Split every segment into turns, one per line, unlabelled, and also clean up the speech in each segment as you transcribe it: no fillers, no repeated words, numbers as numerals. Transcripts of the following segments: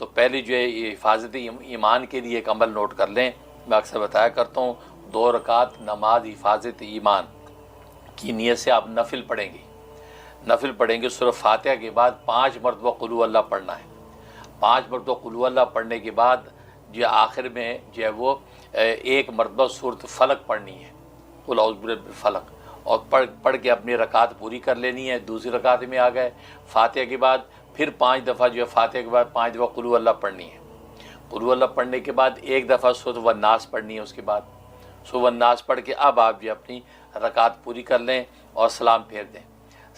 تو پہلی جو ہے یہ حفاظت ایمان کے لیے ایک عمل نوٹ کر لیں. میں اکثر بتایا کرتا ہوں 2 رکعت نماز حفاظت ایمان کی نیت سے آپ نفل پڑھیں گے. نفل پڑھیں گے سورہ فاتحہ کے بعد 5 مرتبہ قل هو اللہ پڑھنا ہے. 5 مرتبہ قل هو اللہ پڑھنے کے بعد جو آخر میں جو ہے وہ 1 مرتبہ سورۃ فلق پڑھنی ہے، قل اعوذ برب الفلق، اور پڑھ کے اپنی رکعت پوری کر لینی ہے. دوسری رکعت میں آ گئے فاتحہ کے بعد پھر 5 دفعہ جو ہے فاتحہ کے بعد 5 دفعہ قل هو اللہ پڑھنی ہے. قل هو اللہ پڑھنے کے بعد 1 دفعہ سورۃ والناس پڑھنی ہے. اس کے بعد سورۃ والناس پڑھ کے اب آپ جو اپنی رکعت پوری کر لیں اور سلام پھیر دیں.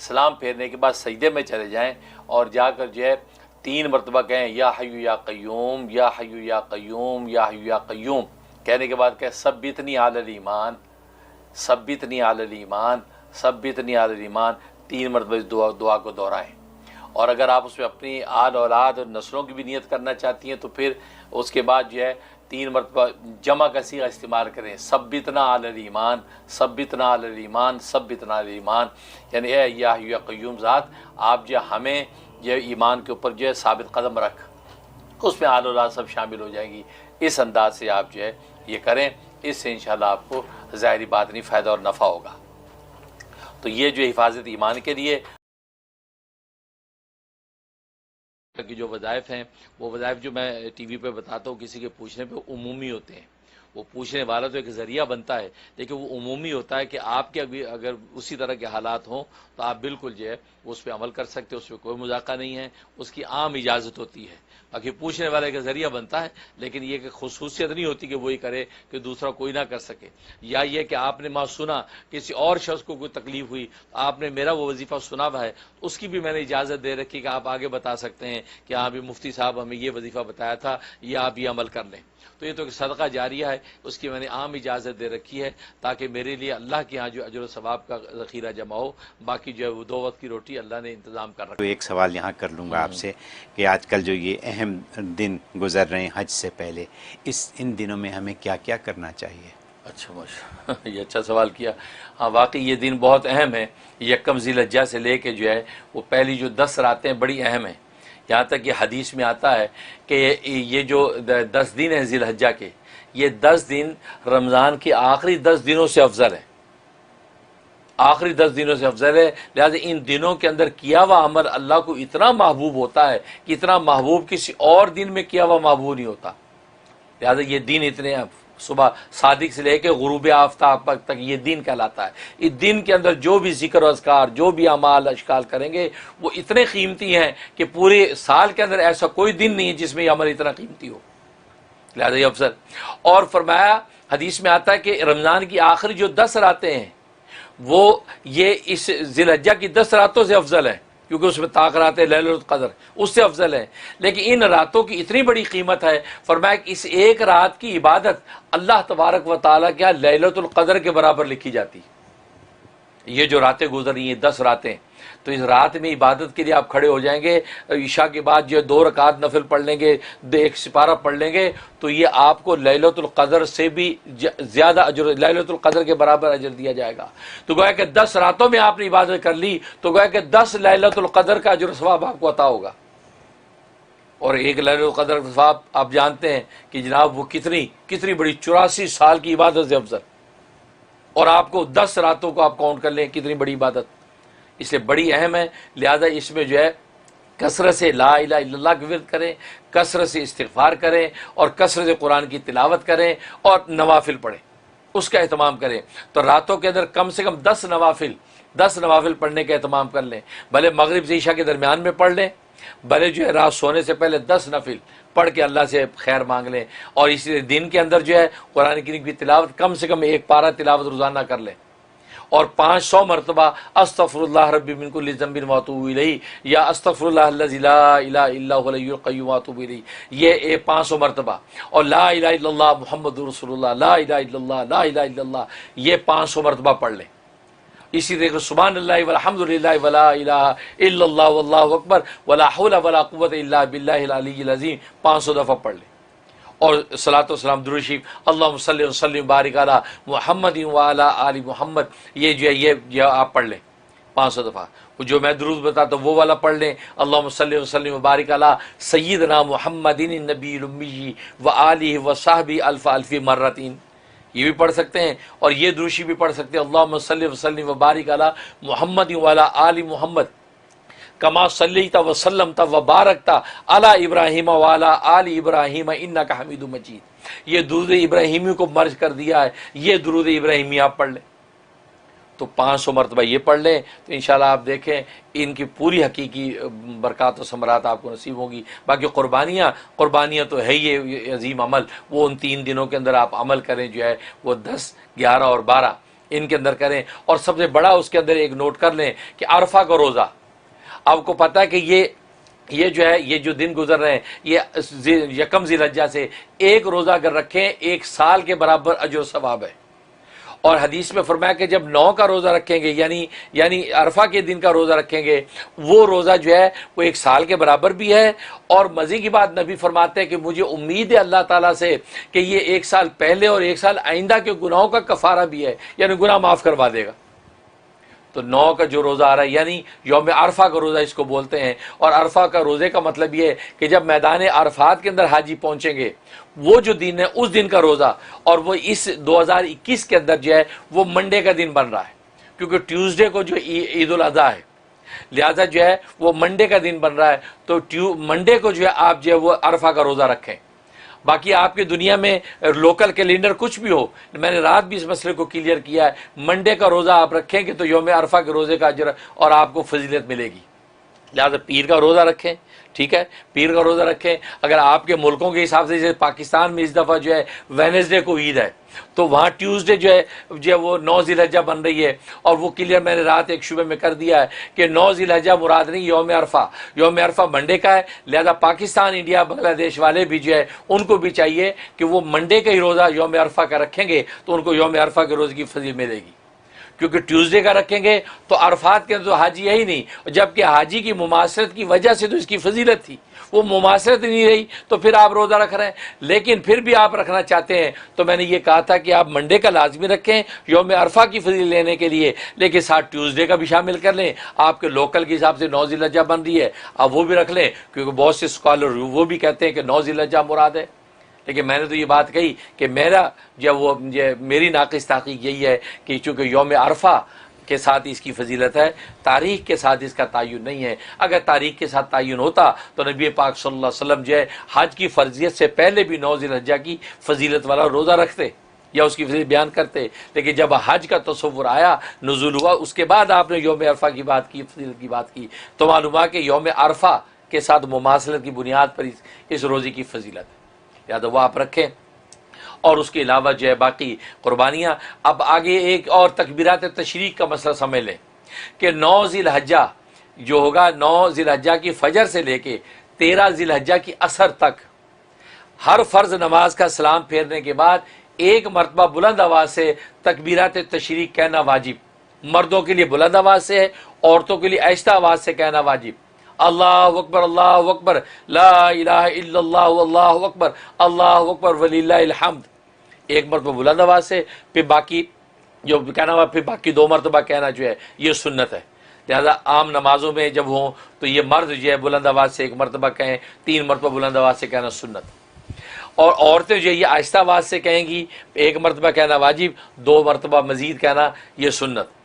سلام پھیرنے کے بعد سجدے میں چلے جائیں اور جا کر جو ہے 3 مرتبہ کہیں یا حی یا قیوم یا حی یا قیوم یا حی یا قیوم. کہنے کے بعد کہیں ثبتنی علی الایمان، ثبتنی علی الایمان، ثبتنی علی الایمان. 3 مرتبہ اس دعا کو دہرائیں. اور اگر آپ اس میں اپنی آل اولاد اور نسلوں کی بھی نیت کرنا چاہتی ہیں تو پھر اس کے بعد جو ہے 3 مرتبہ جمع کا صیغہ استعمال کریں، ثبتنا علی الایمان، ثبتنا علی الایمان، ثبتنا علی الایمان. یعنی اے یا حی یا قیوم ذات آپ جو ہمیں یہ ایمان کے اوپر جو ہے ثابت قدم رکھ. اس میں آل اولاد سب شامل ہو جائیں گی. اس انداز سے آپ جو ہے یہ کریں، اس سے انشاءاللہ آپ کو ظاہری باطنی فائدہ اور نفع ہوگا. تو یہ جو حفاظت ایمان کے لیے کی جو وظائف ہیں، وہ وظائف جو میں ٹی وی پہ بتاتا ہوں کسی کے پوچھنے پہ عمومی ہوتے ہیں. وہ پوچھنے والا تو ایک ذریعہ بنتا ہے لیکن وہ عمومی ہوتا ہے کہ آپ کے اگر اسی طرح کے حالات ہوں تو آپ بالکل جو ہے اس پہ عمل کر سکتے، اس پہ کوئی مذاقہ نہیں ہے، اس کی عام اجازت ہوتی ہے. باقی پوچھنے والے کا ذریعہ بنتا ہے لیکن یہ کہ خصوصیت نہیں ہوتی کہ وہی کرے کہ دوسرا کوئی نہ کر سکے. یا یہ کہ آپ نے ماں سنا کسی اور شخص کو کوئی تکلیف ہوئی، آپ نے میرا وہ وظیفہ سنا ہوا ہے، اس کی بھی میں نے اجازت دے رکھی کہ آپ آگے بتا سکتے ہیں کہ ہاں بھی مفتی صاحب ہمیں یہ وظیفہ بتایا تھا، یہ آپ یہ عمل کر لیں. تو یہ تو ایک صدقہ جاریہ ہے، اس کی میں نے عام اجازت دے رکھی ہے تاکہ میرے لیے اللہ کے ہاں جو اجر و ثواب کا ذخیرہ جمع ہو. باقی جو ہے وہ 2 وقت کی روٹی اللہ نے انتظام کر رکھا.
تو ایک سوال یہاں کر لوں گا آپ سے کہ آج کل جو یہ اہم دن گزر رہے ہیں حج سے پہلے، ان دنوں میں ہمیں کیا کیا کرنا چاہیے؟
اچھا ماشاء یہ اچھا سوال کیا. ہاں واقعی یہ دن بہت اہم ہے. یکم ذی الحجہ سے لے کے جو ہے وہ پہلی جو 10 راتیں بڑی اہم ہیں. یہاں تک کہ حدیث میں آتا ہے کہ یہ جو 10 دن ہیں ذی الحجہ کے، یہ 10 دن رمضان کے آخری 10 دنوں سے افضل ہیں. آخری 10 دنوں سے افضل ہے. لہٰذا ان دنوں کے اندر کیا ہوا عمل اللہ کو اتنا محبوب ہوتا ہے کہ اتنا محبوب کسی اور دن میں کیا ہوا محبوب نہیں ہوتا. لہٰذا یہ دن اتنے صبح صادق سے لے کے غروب آفتاب تک یہ دن کہلاتا ہے. اس دن کے اندر جو بھی ذکر و اذکار، جو بھی اعمال اشکال کریں گے وہ اتنے قیمتی ہیں کہ پورے سال کے اندر ایسا کوئی دن نہیں ہے جس میں یہ عمل اتنا قیمتی ہو. لہٰذا یہ افضل. اور فرمایا حدیث میں آتا ہے کہ رمضان کی آخری جو 10 راتیں ہیں وہ یہ اس ذی الحجہ کی 10 راتوں سے افضل ہیں کیونکہ اس میں طاق رات ہے لیلۃ القدر، اس سے افضل ہے. لیکن ان راتوں کی اتنی بڑی قیمت ہے، فرمایا کہ اس ایک رات کی عبادت اللہ تبارک و تعالیٰ کے لیلۃ القدر کے برابر لکھی جاتی. یہ جو راتیں گزر رہی ہیں 10 راتیں، تو اس رات میں عبادت کے لیے آپ کھڑے ہو جائیں گے، عشاء کے بعد جو 2 رکعت نفل پڑھ لیں گے، 1 سپارہ پڑھ لیں گے، تو یہ آپ کو لیلۃ القدر سے بھی زیادہ اجر، لیلۃ القدر کے برابر اجر دیا جائے گا. تو گویا کہ 10 راتوں میں آپ نے عبادت کر لی تو گویا کہ 10 لیلۃ القدر کا اجر و ثواب آپ کو عطا ہوگا. اور ایک لیلۃ القدر کا ثواب آپ جانتے ہیں کہ جناب وہ کتنی بڑی 84 سال کی عبادت سے افضل. اور آپ کو 10 راتوں کو آپ کاؤنٹ کر لیں کتنی بڑی عبادت، اس لیے بڑی اہم ہے. لہذا اس میں جو ہے کثرت سے لا الہ الا اللہ کا ورد کریں، کثرت سے استغفار کریں اور کثرت سے قرآن کی تلاوت کریں اور نوافل پڑھیں، اس کا اہتمام کریں. تو راتوں کے اندر کم سے کم 10 نوافل پڑھنے کا اہتمام کر لیں. بھلے مغرب سے عشاء کے درمیان میں پڑھ لیں، بھلے جو ہے رات سونے سے پہلے 10 نفل پڑھ کے اللہ سے خیر مانگ لیں. اور اسی دن کے اندر جو ہے قرآن کریم کی تلاوت کم سے کم 1 پارہ تلاوت روزانہ کر لیں. اور 500 مرتبہ استغفر اللہ ربی من کل ذنب واتوب الیہ یا استغفر اللہ الذی لا الہ الا هو الحی القیوم واتوب الیہ، یہ 500 مرتبہ. اور لا الہ الا اللہ محمد رسول اللہ، لا الہ الا اللہ، لا الہ الا اللہ، یہ 500 مرتبہ پڑھ لیں. اسی طریقے سبحان اللہ والحمد للہ ولا الہ الا اللہ واللہ اکبر ولا حول ولا قوت الا باللہ العلی العظیم 500 دفعہ پڑھ لیں. اور صلاۃ و سلام درود شریف اللہم صلی وسلم بارک علی محمد وعلی آل محمد، یہ جو ہے یہ آپ پڑھ لیں 500 دفعہ. جو میں درود بتاتا ہوں وہ والا پڑھ لیں، اللہم صلی وسلم وبارک علی سیدنا محمد النبی الامی و آلہ و صحبہ الف الف مرتین، یہ بھی پڑھ سکتے ہیں۔ اور یہ دروشی بھی پڑھ سکتے ہیں، اللہم صلی وسلم وبارک علی محمد وعلی آل محمد کما صلیت وسلمت وبارکت علی ابراہیم وعلی آل ابراہیم انک حمید مجید۔ یہ درود ابراہیمی کو مرج کر دیا ہے، یہ درود ابراہیمی آپ پڑھ لیں تو 500 مرتبہ یہ پڑھ لیں تو انشاءاللہ آپ دیکھیں ان کی پوری حقیقی برکات و ثمرات آپ کو نصیب ہوں گی۔ باقی قربانیاں تو ہے یہ عظیم عمل، وہ ان 3 دنوں کے اندر آپ عمل کریں، جو ہے وہ 10، 11 اور 12 ان کے اندر کریں۔ اور سب سے بڑا اس کے اندر ایک نوٹ کر لیں کہ عرفہ کا روزہ، آپ کو پتہ ہے کہ یہ جو ہے یہ جو دن گزر رہے ہیں یہ یکم ذی الحجہ سے ایک روزہ اگر رکھیں 1 سال کے برابر اجر و ثواب ہے۔ اور حدیث میں فرمایا کہ جب 9 کا روزہ رکھیں گے یعنی عرفہ کے دن کا روزہ رکھیں گے، وہ روزہ جو ہے وہ 1 سال کے برابر بھی ہے۔ اور مزے کی بات نبی فرماتے ہیں کہ مجھے امید ہے اللہ تعالیٰ سے کہ یہ 1 سال پہلے اور 1 سال آئندہ کے گناہوں کا کفارہ بھی ہے، یعنی گناہ معاف کروا دے گا۔ تو 9 کا جو روزہ آ رہا ہے یعنی یوم عرفہ کا روزہ اس کو بولتے ہیں۔ اور عرفہ کا روزے کا مطلب یہ ہے کہ جب میدان عرفات کے اندر حاجی پہنچیں گے، وہ جو دن ہے اس دن کا روزہ، اور وہ اس 2021 کے اندر جو ہے وہ منڈے کا دن بن رہا ہے، کیونکہ ٹیوزڈے کو جو عید الاضحیٰ ہے، لہذا جو ہے وہ منڈے کا دن بن رہا ہے۔ تو منڈے کو جو ہے آپ جو ہے وہ عرفہ کا روزہ رکھیں۔ باقی آپ کی دنیا میں لوکل کیلنڈر کچھ بھی ہو، میں نے رات بھی اس مسئلے کو کلیئر کیا ہے، منڈے کا روزہ آپ رکھیں گے تو یوم عرفہ کے روزے کا اجر اور آپ کو فضیلت ملے گی۔ لہٰذا پیر کا روزہ رکھیں، ٹھیک ہے، پیر کا روزہ رکھیں۔ اگر آپ کے ملکوں کے حساب سے، جیسے پاکستان میں اس دفعہ جو ہے وینسڈے کو عید ہے، تو وہاں ٹیوزڈے جو ہے وہ 9 ذی الحجہ بن رہی ہے، اور وہ کلیئر میں نے رات ایک شعبے میں کر دیا ہے کہ 9 ذی الحجہ مراد نہیں، یوم عرفہ منڈے کا ہے۔ لہذا پاکستان، انڈیا، بنگلہ دیش والے بھی جو ہے ان کو بھی چاہیے کہ وہ منڈے کا ہی روزہ یوم عرفہ کا رکھیں گے تو ان کو یوم عرفہ کے روزے کی فضیلت ملے گی، کیونکہ ٹیوزڈے کا رکھیں گے تو عرفات کے اندر تو حاجی ہے ہی نہیں، جبکہ حاجی کی مماثلت کی وجہ سے تو اس کی فضیلت تھی، وہ مماثلت نہیں رہی تو پھر آپ روزہ رکھ رہے ہیں۔ لیکن پھر بھی آپ رکھنا چاہتے ہیں تو میں نے یہ کہا تھا کہ آپ منڈے کا لازمی رکھیں یوم عرفہ کی فضیلت لینے کے لیے، لیکن ساتھ ٹیوزڈے کا بھی شامل کر لیں۔ آپ کے لوکل کے حساب سے 9 ذی الحجہ بن رہی ہے، آپ وہ بھی رکھ لیں، کیونکہ بہت سے اسکالر وہ بھی کہتے ہیں کہ 9 ذی الحجہ مراد ہے۔ لیکن میں نے تو یہ بات کہی کہ میری ناقص تحقیق یہی ہے کہ چونکہ یوم عرفہ کے ساتھ اس کی فضیلت ہے، تاریخ کے ساتھ اس کا تعین نہیں ہے۔ اگر تاریخ کے ساتھ تعین ہوتا تو نبی پاک صلی اللہ علیہ وسلم جو ہے حج کی فرضیت سے پہلے بھی 9 ذی الحجہ کی فضیلت والا روزہ رکھتے یا اس کی فضیلت بیان کرتے، لیکن جب حج کا تصور آیا، نزول ہوا، اس کے بعد آپ نے یوم عرفہ کی بات کی، فضیلت کی بات کی، تو معلوم ہوا کہ یوم عرفہ کے ساتھ مماثلت کی بنیاد پر اس روزے کی فضیلت ہے، لہٰذا وہ آپ رکھیں۔ اور اس کے علاوہ جو ہے باقی قربانیاں، اب آگے ایک اور تکبیرات تشریق کا مسئلہ سمجھ لیں کہ 9 ذی الحجہ جو ہوگا، 9 ذی الحجہ کی فجر سے لے کے 13 ذی الحجہ کی عصر تک، ہر فرض نماز کا سلام پھیرنے کے بعد 1 مرتبہ بلند آواز سے تکبیرات تشریق کہنا واجب، مردوں کے لیے بلند آواز سے ہے، عورتوں کے لیے آہستہ آواز سے کہنا واجب۔ اللہ اکبر لا الہ الا اللہ واللہ اکبر اللہ اکبر وللہ الحمد، 1 مرتبہ بلند آواز سے، پھر باقی جو کہنا ہوا پھر باقی 2 مرتبہ کہنا جو ہے یہ سنت ہے۔ لہذا عام نمازوں میں جب ہوں تو یہ مرد جو ہے بلند آواز سے 1 مرتبہ کہیں، 3 مرتبہ بلند آواز سے کہنا سنت، اور عورتیں جو ہے یہ آہستہ آواز سے کہیں گی، 1 مرتبہ کہنا واجب، 2 مرتبہ مزید کہنا یہ سنت۔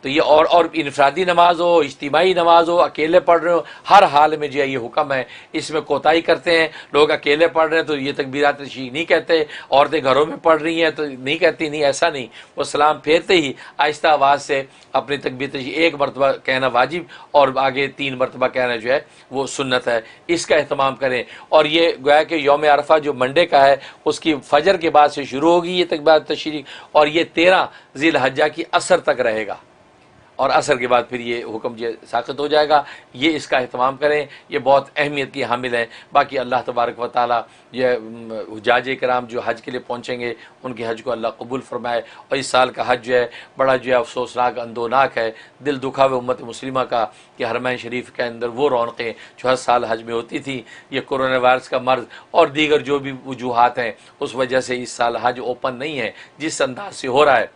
تو یہ اور انفرادی نماز ہو، اجتماعی نماز ہو، اکیلے پڑھ رہے ہو، ہر حال میں جو ہے یہ حکم ہے۔ اس میں کوتاہی کرتے ہیں لوگ، اکیلے پڑھ رہے ہیں تو یہ تکبیرات تشریق نہیں کہتے، عورتیں گھروں میں پڑھ رہی ہیں تو نہیں کہتی، نہیں ایسا نہیں، وہ سلام پھیرتے ہی آہستہ آواز سے اپنی تکبیر تشریق 1 مرتبہ کہنا واجب اور آگے 3 مرتبہ کہنا جو ہے وہ سنت ہے، اس کا اہتمام کریں۔ اور یہ گویا کہ یوم عرفہ جو منڈے کا ہے اس کی فجر کے بعد سے شروع ہوگی یہ تکبیرات تشریق، اور یہ 13 ذی الحجہ کی عصر تک رہے گا، اور عصر کے بعد پھر یہ حکم جو ساقط ہو جائے گا۔ یہ اس کا اہتمام کریں، یہ بہت اہمیت کی حامل ہیں۔ باقی اللہ تبارک و تعالیٰ یہ حجاج کرام جو حج کے لیے پہنچیں گے ان کے حج کو اللہ قبول فرمائے، اور اس سال کا حج جو ہے بڑا جو ہے افسوسناک، اندوناک ہے، دل دکھا ہوئے امت مسلمہ کا کہ حرمین شریف کے اندر وہ رونقیں جو ہر سال حج میں ہوتی تھیں، یہ کورونا وائرس کا مرض اور دیگر جو بھی وجوہات ہیں اس وجہ سے اس سال حج اوپن نہیں ہے جس انداز سے ہو رہا ہے۔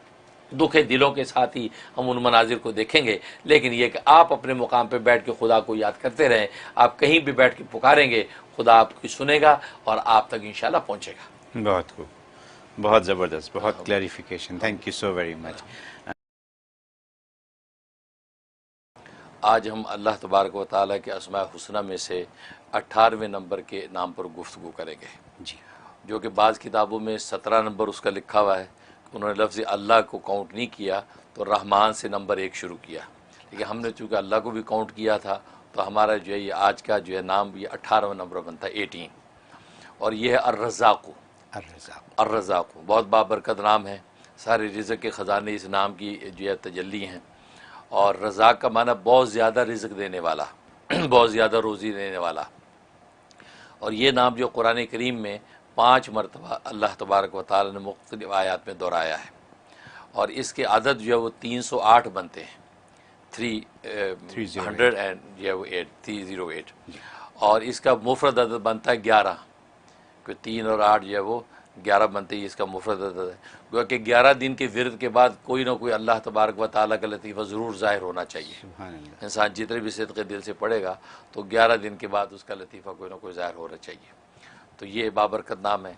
دکھے دلوں کے ساتھ ہی ہم ان مناظر کو دیکھیں گے، لیکن یہ کہ آپ اپنے مقام پہ بیٹھ کے خدا کو یاد کرتے رہیں، آپ کہیں بھی بیٹھ کے پکاریں گے، خدا آپ کی سنے گا اور آپ تک انشاءاللہ پہنچے گا۔
بہت خوب، بہت زبردست، بہت clarification, thank you so very much.
آج ہم اللہ تبارک و تعالیٰ کے اسماء حسنہ میں سے 18ویں نمبر کے نام پر گفتگو کریں گے،
جی،
جو کہ بعض کتابوں میں 17 نمبر اس کا لکھا ہوا ہے، انہوں نے لفظ اللہ کو کاؤنٹ نہیں کیا تو رحمان سے نمبر 1 شروع کیا، لیکن ہم نے چونکہ اللہ کو بھی کاؤنٹ کیا تھا تو ہمارا جو ہے یہ آج کا جو ہے نام یہ 18واں نمبر بنتا ہے، 18، اور یہ ہے الرزاق۔
الرزاق،
الرزاق بہت بابرکت نام ہے، سارے رزق کے خزانے اس نام کی جو ہے تجلی ہیں، اور رزاق کا معنی بہت زیادہ رزق دینے والا، بہت زیادہ روزی دینے والا۔ اور یہ نام جو قرآن کریم میں 5 مرتبہ اللہ تبارک و تعالی نے مختلف آیات میں دہرایا ہے، اور اس کے عدد جو ہے وہ 308 بنتے ہیں، 300 اینڈ جو ہے وہ 308، اور اس کا مفرد عدد بنتا ہے 11، کہ 3 اور 8 جو ہے وہ 11 بنتے ہی اس کا مفرد عدد ہے، گویا کہ 11 دن کے ورد کے بعد کوئی نہ کوئی اللہ تبارک و تعالیٰ کا لطیفہ ضرور ظاہر ہونا چاہیے۔
سبحان اللہ،
انسان جتنے بھی صدقے دل سے پڑھے گا تو 11 دن کے بعد اس کا لطیفہ کوئی نہ کوئی ظاہر ہونا چاہیے۔ تو یہ بابرکت نام ہے،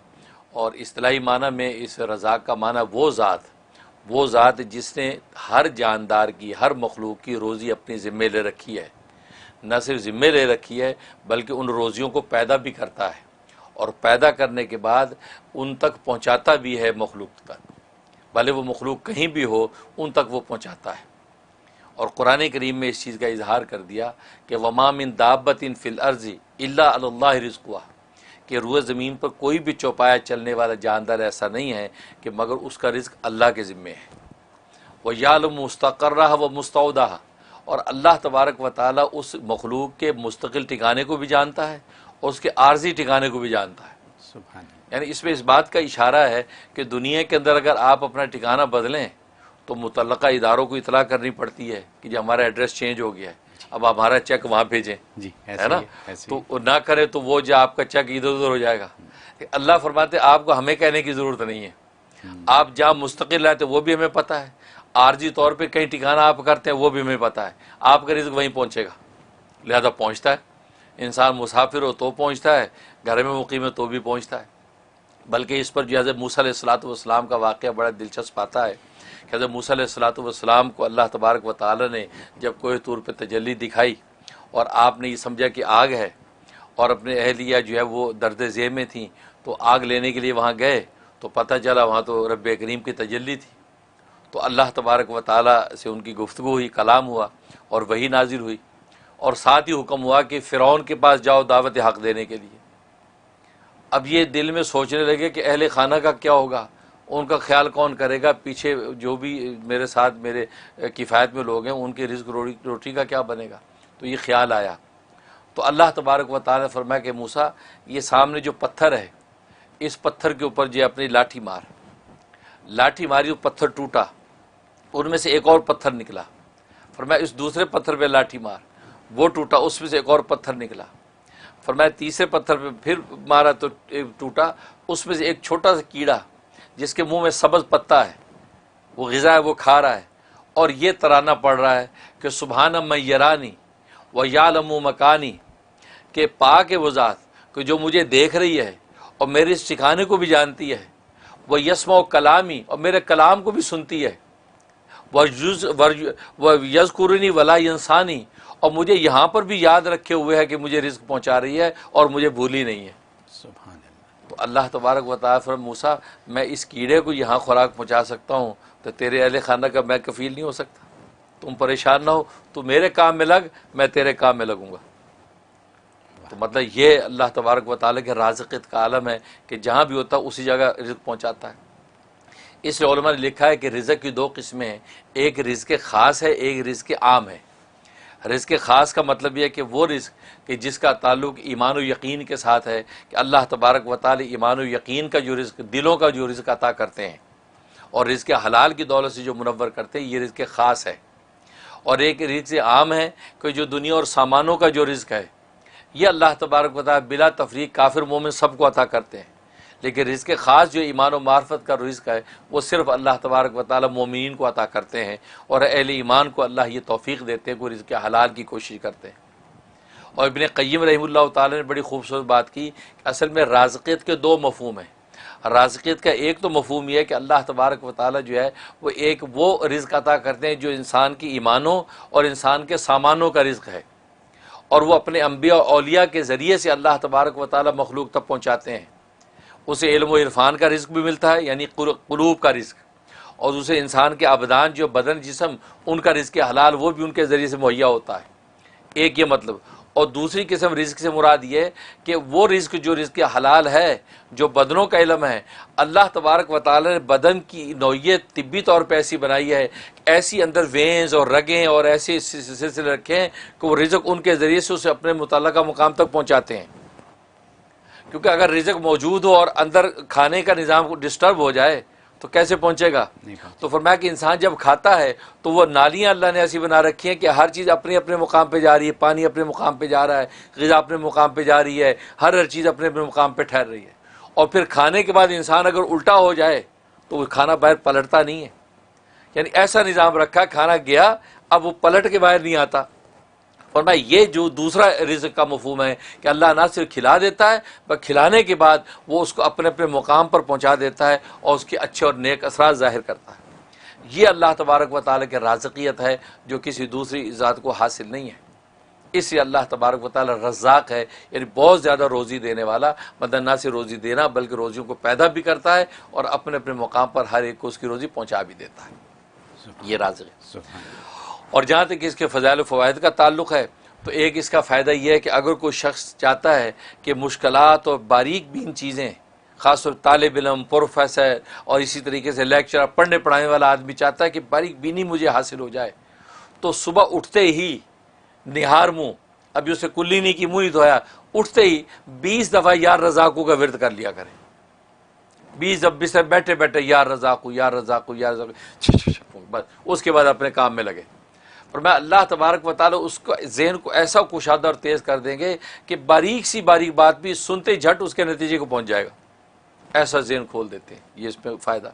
اور اصطلاحی معنی میں اس رزاق کا معنی وہ ذات جس نے ہر جاندار کی، ہر مخلوق کی روزی اپنی ذمہ لے رکھی ہے، نہ صرف ذمہ لے رکھی ہے بلکہ ان روزیوں کو پیدا بھی کرتا ہے، اور پیدا کرنے کے بعد ان تک پہنچاتا بھی ہے مخلوق تک، بھلے وہ مخلوق کہیں بھی ہو ان تک وہ پہنچاتا ہے۔ اور قرآن کریم میں اس چیز کا اظہار کر دیا کہ وما من دابۃ فی الارض الا علی اللہ رزقها، کہ روئے زمین پر کوئی بھی چوپایا چلنے والا جاندار ایسا نہیں ہے کہ مگر اس کا رزق اللہ کے ذمے ہے۔ وَيَعْلَمُ مُسْتَقَرَّهَا وَمُسْتَوْدَعَهَا، اور اللہ تبارک و تعالیٰ اس مخلوق کے مستقل ٹھکانے کو بھی جانتا ہے اور اس کے عارضی ٹھکانے کو بھی جانتا ہے۔
سبحان اللہ،
یعنی اس میں اس بات کا اشارہ ہے کہ دنیا کے اندر اگر آپ اپنا ٹھکانہ بدلیں تو متعلقہ اداروں کو اطلاع کرنی پڑتی ہے کہ جو ہمارا ایڈریس چینج ہو گیا ہے، اب ہمارا چیک وہاں بھیجیں،
جی،
ہے نا؟ تو نہ کرے تو وہ جو آپ کا چیک ادھر ادھر ہو جائے گا۔ اللہ فرماتے آپ کو ہمیں کہنے کی ضرورت نہیں ہے، آپ جہاں مستقل رہتے وہ بھی ہمیں پتہ ہے، عارضی طور پہ کہیں ٹھکانہ آپ کرتے ہیں وہ بھی ہمیں پتہ ہے، آپ کا رزق وہیں پہنچے گا، لہذا پہنچتا ہے۔ انسان مسافر ہو تو پہنچتا ہے، گھر میں مقیم ہے تو بھی پہنچتا ہے۔ بلکہ اس پر جو حضرت موسیٰ علیہ السلام کا واقعہ بڑا دلچسپ آتا ہے کہ حضرت موسیٰ علیہ السلام کو اللہ تبارک و تعالی نے جب کوہ طور پہ تجلی دکھائی اور آپ نے یہ سمجھا کہ آگ ہے، اور اپنے اہلیہ جو ہے وہ درد ذیل میں تھیں، تو آگ لینے کے لیے وہاں گئے تو پتہ چلا وہاں تو رب کریم کی تجلی تھی، تو اللہ تبارک و تعالی سے ان کی گفتگو ہوئی، کلام ہوا اور وحی نازل ہوئی، اور ساتھ ہی حکم ہوا کہ فرعون کے پاس جاؤ دعوت حق دینے کے لیے۔ اب یہ دل میں سوچنے لگے کہ اہل خانہ کا کیا ہوگا، ان کا خیال کون کرے گا، پیچھے جو بھی میرے ساتھ میرے کفایت میں لوگ ہیں ان کے رزق روٹی کا کیا بنے گا، تو یہ خیال آیا۔ تو اللہ تبارک و تعالی نے فرمایا کہ موسیٰ یہ سامنے جو پتھر ہے اس پتھر کے اوپر جو اپنی لاٹھی مار، لاٹھی ماری وہ پتھر ٹوٹا، ان میں سے ایک اور پتھر نکلا، فرمایا اس دوسرے پتھر پہ لاٹھی مار، وہ ٹوٹا، اس میں سے ایک اور پتھر نکلا، فرمایا تیسرے پتھر پہ پھر مارا تو ٹوٹا، اس میں سے ایک چھوٹا سا کیڑا جس کے منہ میں سبز پتا ہے، وہ غذا ہے وہ کھا رہا ہے، اور یہ ترانہ پڑھ رہا ہے کہ سبحان من یرانی و یعلم مکانی، کہ پاک ہے وہ ذات کہ جو مجھے دیکھ رہی ہے اور میرے اس ٹھکانے کو بھی جانتی ہے، وہ یسمع کلامی، اور میرے کلام کو بھی سنتی ہے، وہ یذکرنی ولا ینسانی، اور مجھے یہاں پر بھی یاد رکھے ہوئے ہے کہ مجھے رزق پہنچا رہی ہے اور مجھے بھولی نہیں ہے۔
سبحان اللہ،
تو اللہ تبارک و تعالیٰ فرمایا موسیٰ میں اس کیڑے کو یہاں خوراک پہنچا سکتا ہوں تو تیرے اہل خانہ کا میں کفیل نہیں ہو سکتا، تم پریشان نہ ہو، تو میرے کام میں لگ، میں تیرے کام میں لگوں گا۔ تو مطلب یہ اللہ تبارک و تعالیٰ کے رازقیت کا عالم ہے کہ جہاں بھی ہوتا ہے اسی جگہ رزق پہنچاتا ہے۔ اس لیے علماء نے لکھا ہے کہ رزق کی 2 قسمیں ہیں، ایک رزق خاص ہے، ایک رزق عام ہے۔ رزق خاص کا مطلب یہ ہے کہ وہ رزق کہ جس کا تعلق ایمان و یقین کے ساتھ ہے، کہ اللہ تبارک و تعالی ایمان و یقین کا جو رزق، دلوں کا جو رزق عطا کرتے ہیں اور رزق حلال کی دولت سے جو منور کرتے ہیں، یہ رزق خاص ہے۔ اور ایک رزق عام ہے کہ جو دنیا اور سامانوں کا جو رزق ہے، یہ اللہ تبارک و تعالی بلا تفریق کافر مومن سب کو عطا کرتے ہیں، لیکن رزق خاص جو ایمان و معرفت کا رزق ہے وہ صرف اللہ تبارک و تعالی مومنین کو عطا کرتے ہیں، اور اہل ایمان کو اللہ یہ توفیق دیتے ہیں کہ وہ رزق حلال کی کوشش کرتے ہیں۔ اور ابن قیم رحمہ اللہ تعالی نے بڑی خوبصورت بات کی کہ اصل میں رازقیت کے دو مفہوم ہیں۔ رازقیت کا ایک تو مفہوم یہ ہے کہ اللہ تبارک و تعالی جو ہے وہ رزق عطا کرتے ہیں جو انسان کی ایمانوں اور انسان کے سامانوں کا رزق ہے، اور وہ اپنے انبیاء اور اولیاء کے ذریعے سے اللہ تبارک و تعالی مخلوق تک پہنچاتے ہیں۔ اسے علم و عرفان کا رزق بھی ملتا ہے، یعنی قلوب کا رزق، اور اسے انسان کے ابدان جو بدن جسم ان کا رزق حلال وہ بھی ان کے ذریعے سے مہیا ہوتا ہے، ایک یہ مطلب۔ اور دوسری قسم رزق سے مراد یہ کہ وہ رزق جو رزق حلال ہے، جو بدنوں کا علم ہے، اللہ تبارک و تعالی نے بدن کی نوعیت طبی طور پہ ایسی بنائی ہے، ایسی اندر وینز اور رگیں اور ایسے سلسلے رکھے ہیں کہ وہ رزق ان کے ذریعے سے اسے اپنے متعلقہ مقام تک پہنچاتے ہیں۔ کیونکہ اگر رزق موجود ہو اور اندر کھانے کا نظام ڈسٹرب ہو جائے تو کیسے پہنچے گا؟ تو فرمایا کہ انسان جب کھاتا ہے تو وہ نالیاں اللہ نے ایسی بنا رکھی ہیں کہ ہر چیز اپنے اپنے مقام پہ جا رہی ہے، پانی اپنے مقام پہ جا رہا ہے، غذا اپنے مقام پہ جا رہی ہے، ہر چیز اپنے اپنے مقام پہ ٹھہر رہی ہے۔ اور پھر کھانے کے بعد انسان اگر الٹا ہو جائے تو وہ کھانا باہر پلٹتا نہیں ہے، یعنی ایسا نظام رکھا کھانا گیا اب وہ پلٹ کے باہر نہیں آتا۔ اور یہ جو دوسرا رزق کا مفہوم ہے کہ اللہ نہ صرف کھلا دیتا ہے بلکہ کھلانے کے بعد وہ اس کو اپنے اپنے مقام پر پہنچا دیتا ہے اور اس کے اچھے اور نیک اثرات ظاہر کرتا ہے۔ یہ اللہ تبارک و تعالیٰ کی رازقیت ہے جو کسی دوسری ذات کو حاصل نہیں ہے۔ اس لیے اللہ تبارک و تعالیٰ رزاق ہے، یعنی بہت زیادہ روزی دینے والا، مطلب نہ صرف روزی دینا بلکہ روزیوں کو پیدا بھی کرتا ہے اور اپنے اپنے مقام پر ہر ایک کو اس کی روزی پہنچا بھی دیتا ہے۔ یہ رازق ہے۔ اور جہاں تک اس کے فضائل و فوائد کا تعلق ہے تو ایک اس کا فائدہ یہ ہے کہ اگر کوئی شخص چاہتا ہے کہ مشکلات اور باریک بین چیزیں، خاص طور طالب علم، پروفیسر اور اسی طریقے سے لیکچرر، پڑھنے پڑھانے والا آدمی چاہتا ہے کہ باریک بینی مجھے حاصل ہو جائے، تو صبح اٹھتے ہی نہار منہ، ابھی اسے کلی نہیں کی، منہ نہیں دھویا، اٹھتے ہی 20 دفعہ یا رزاقو کا ورد کر لیا کرے۔ 20 دفعہ بستر بیٹھے بیٹھے یا رزاقو یا رزاقو یا رزاقو، بس اس کے بعد اپنے کام میں لگے۔ اور میں اللہ تبارک و تعالیٰ اس کو ذہن کو ایسا کشادہ اور تیز کر دیں گے کہ باریک سی باریک بات بھی سنتے جھٹ اس کے نتیجے کو پہنچ جائے گا، ایسا ذہن کھول دیتے ہیں۔ یہ اس میں فائدہ۔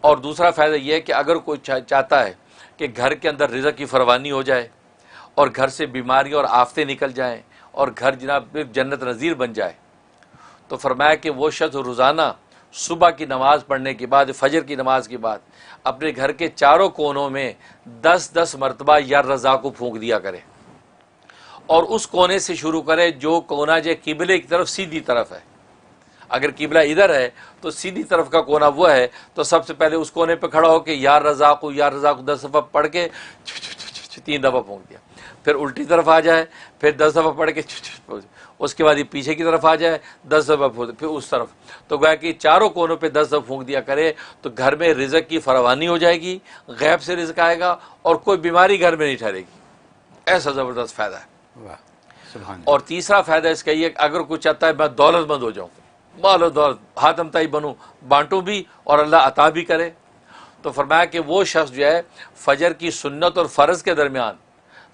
اور دوسرا فائدہ یہ ہے کہ اگر کوئی چاہتا ہے کہ گھر کے اندر رزق کی فراوانی ہو جائے اور گھر سے بیماریاں اور آفتیں نکل جائیں اور گھر جناب جنت نظیر بن جائے، تو فرمایا کہ وہ شخص روزانہ صبح کی نماز پڑھنے کے بعد، فجر کی نماز کے بعد اپنے گھر کے چاروں کونوں میں 10 مرتبہ یا رضا کو پھونک دیا کرے، اور اس کونے سے شروع کرے جو کونا جو قبلے کی طرف سیدھی طرف ہے۔ اگر قبلہ ادھر ہے تو سیدھی طرف کا کونا وہ ہے، تو سب سے پہلے اس کونے پہ کھڑا ہو کے یا رضا کو 10 دفعہ پڑھ کے 3 دفعہ پھونک دیا، پھر الٹی طرف آ جائے، پھر 10 دفعہ پڑھ کے، اس کے بعد یہ پیچھے کی طرف آ جائے 10 دفعہ، پھر اس طرف، تو گویا کہ چاروں کونوں پہ 10 دفعہ پھونک دیا کرے تو گھر میں رزق کی فراوانی ہو جائے گی، غیب سے رزق آئے گا اور کوئی بیماری گھر میں نہیں ٹھہرے گی۔ ایسا زبردست فائدہ ہے۔ اور تیسرا فائدہ اس کا یہ کہ اگر کوئی چاہتا ہے میں دولت مند ہو جاؤں، مال و دولت ہاتم تائی بنوں، بانٹوں بھی اور اللہ عطا بھی کرے، تو فرمایا کہ وہ شخص جو ہے فجر کی سنت اور فرض کے درمیان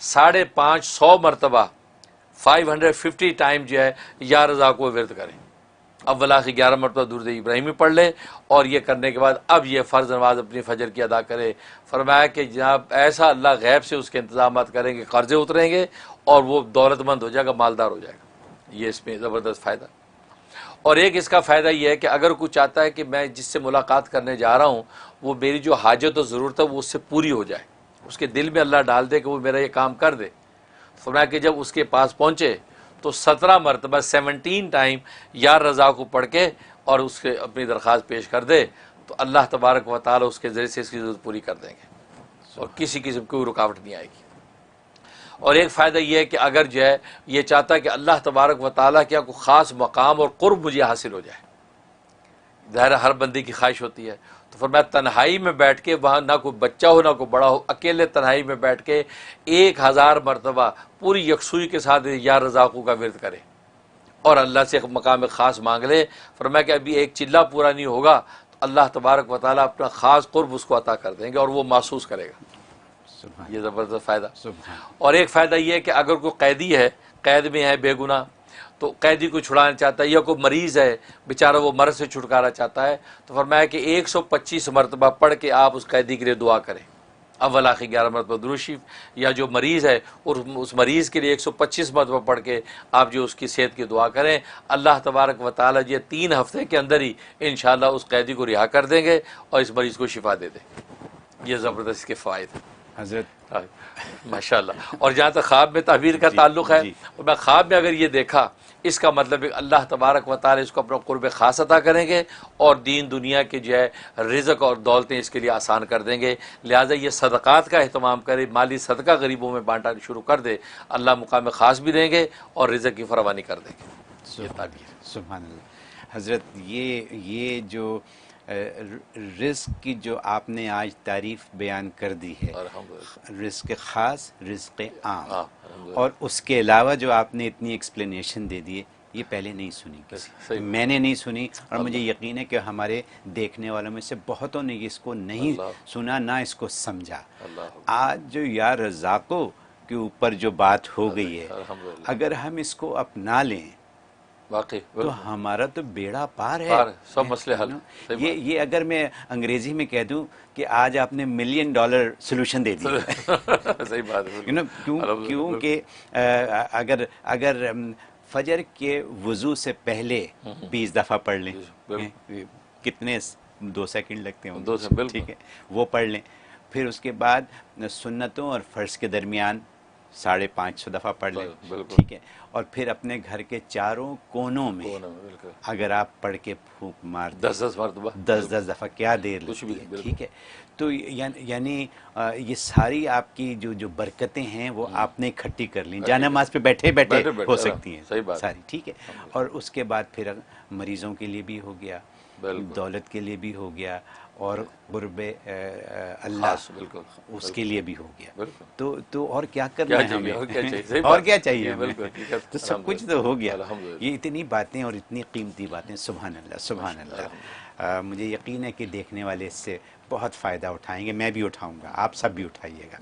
550 مرتبہ 550 ٹائم جو ہے یا رضا کو ورد کریں، اول آخر 11 مرتبہ درود ابراہیمی پڑھ لے، اور یہ کرنے کے بعد اب یہ فرض نماز اپنی فجر کی ادا کرے۔ فرمایا کہ جناب ایسا اللہ غیب سے اس کے انتظامات کریں گے، قرضے اتریں گے اور وہ دولت مند ہو جائے گا، مالدار ہو جائے گا۔ یہ اس میں زبردست فائدہ۔ اور ایک اس کا فائدہ یہ ہے کہ اگر کوئی چاہتا ہے کہ میں جس سے ملاقات کرنے جا رہا ہوں وہ میری جو حاجت و ضرورت ہے وہ اس سے پوری ہو جائے، اس کے دل میں اللہ ڈال دے کہ وہ میرا یہ کام کر دے، فرمایا کہ جب اس کے پاس پہنچے تو 17 مرتبہ 17 ٹائم یا رضا کو پڑھ کے اور اس کے اپنی درخواست پیش کر دے تو اللہ تبارک و تعالی اس کے ذریعے سے اس کی ضرورت پوری کر دیں گے اور کسی قسم کی کوئی رکاوٹ نہیں آئے گی۔ اور ایک فائدہ یہ ہے کہ اگر جو ہے یہ چاہتا ہے کہ اللہ تبارک و تعالیٰ کیا کوئی خاص مقام اور قرب مجھے حاصل ہو جائے، ظاہر ہر بندے کی خواہش ہوتی ہے، تو فرمایا تنہائی میں بیٹھ کے، وہاں نہ کوئی بچہ ہو نہ کوئی بڑا ہو، اکیلے تنہائی میں بیٹھ کے 1000 مرتبہ پوری یکسوئی کے ساتھ یا رضاقو کا ورد کرے اور اللہ سے ایک مقام خاص مانگ لے۔ فرمایا کہ ابھی ایک چلہ پورا نہیں ہوگا تو اللہ تبارک و تعالیٰ اپنا خاص قرب اس کو عطا کر دیں گے اور وہ محسوس کرے گا۔ یہ زبردست فائدہ۔ اور ایک فائدہ یہ ہے کہ اگر کوئی قیدی ہے، قید میں ہے بے گناہ، تو قیدی کو چھڑانا چاہتا ہے یا کوئی مریض ہے بیچارہ وہ مرض سے چھٹکارا چاہتا ہے، تو فرمایا کہ 125 مرتبہ پڑھ کے آپ اس قیدی کے لیے دعا کریں، اول آخر 11 مرتبہ درود شریف، یا جو مریض ہے اور اس مریض کے لیے 125 مرتبہ پڑھ کے آپ جو اس کی صحت کی دعا کریں، اللہ تبارک و تعالیٰ یہ 3 ہفتے کے اندر ہی انشاءاللہ اس قیدی کو رہا کر دیں گے اور اس مریض کو شفا دے دیں گے۔ یہ زبردست کے فوائد ہیں
حضرت
ماشاء اللہ۔ اور جہاں تک خواب میں تعبیر کا تعلق ہے، اور میں خواب میں اگر یہ دیکھا، اس کا مطلب ہے کہ اللہ تبارک و تعالی اس کو اپنا قرب خاص عطا کریں گے اور دین دنیا کے جو ہے رزق اور دولتیں اس کے لیے آسان کر دیں گے۔ لہٰذا یہ صدقات کا اہتمام کرے، مالی صدقہ غریبوں میں بانٹنا شروع کر دے، اللہ مقام خاص بھی دیں گے اور رزق کی فراوانی کر دیں گے۔ یہ تعبیر ہے۔
سبحان اللہ۔ حضرت یہ جو رزق کی جو آپ نے آج تعریف بیان کر دی ہے، رزق خاص، رزق عام، اور اس کے علاوہ جو آپ نے اتنی ایکسپلینیشن دے دی ہے، یہ پہلے نہیں سنی کسی، میں نے نہیں سنی، اور مجھے یقین ہے کہ ہمارے دیکھنے والوں میں سے بہتوں نے اس کو نہیں سنا، نہ اس کو سمجھا۔ آج جو یا رزاقوں کے اوپر جو بات ہو گئی ہے، اگر ہم اس کو اپنا لیں
واقعی
تو ہمارا تو بیڑا پار ہے،
سب مسئلے حل۔
یہ اگر میں انگریزی میں کہہ دوں کہ آج آپ نے $1 ملین سولوشن دے دیا۔
صحیح بات ہے۔
کیونکہ اگر فجر کے وضو سے پہلے 20 دفعہ پڑھ لیں، کتنے 2 سیکنڈ لگتے ہیں،
2 سیکنڈ،
ٹھیک ہے، وہ پڑھ لیں، پھر اس کے بعد سنتوں اور فرض کے درمیان 550 دفعہ پڑھ لیں، ٹھیک ہے، اور پھر اپنے گھر کے چاروں کونوں میں اگر آپ پڑھ کے پھونک مار
10 مرتبہ،
10 دفعہ، کیا دیر لگتی ہے، ٹھیک ہے۔ تو یعنی یہ ساری آپ کی جو برکتیں ہیں وہ آپ نے اکٹھی کر لیں، جا نماز پہ بیٹھے بیٹھے ہو سکتی ہیں ساری، ٹھیک ہے، اور اس کے بعد پھر مریضوں کے لیے بھی ہو گیا، دولت کے لیے بھی ہو گیا، اور قرب اللہ اس کے لیے بھی ہو گیا، تو اور کیا کرنا ہے ہمیں، اور کیا چاہیے ہمیں، تو سب کچھ تو ہو گیا۔ یہ اتنی باتیں اور اتنی قیمتی باتیں، سبحان اللہ، سبحان اللہ۔ مجھے یقین ہے کہ دیکھنے والے اس سے بہت فائدہ اٹھائیں گے، میں بھی اٹھاؤں گا، آپ سب بھی اٹھائیے گا۔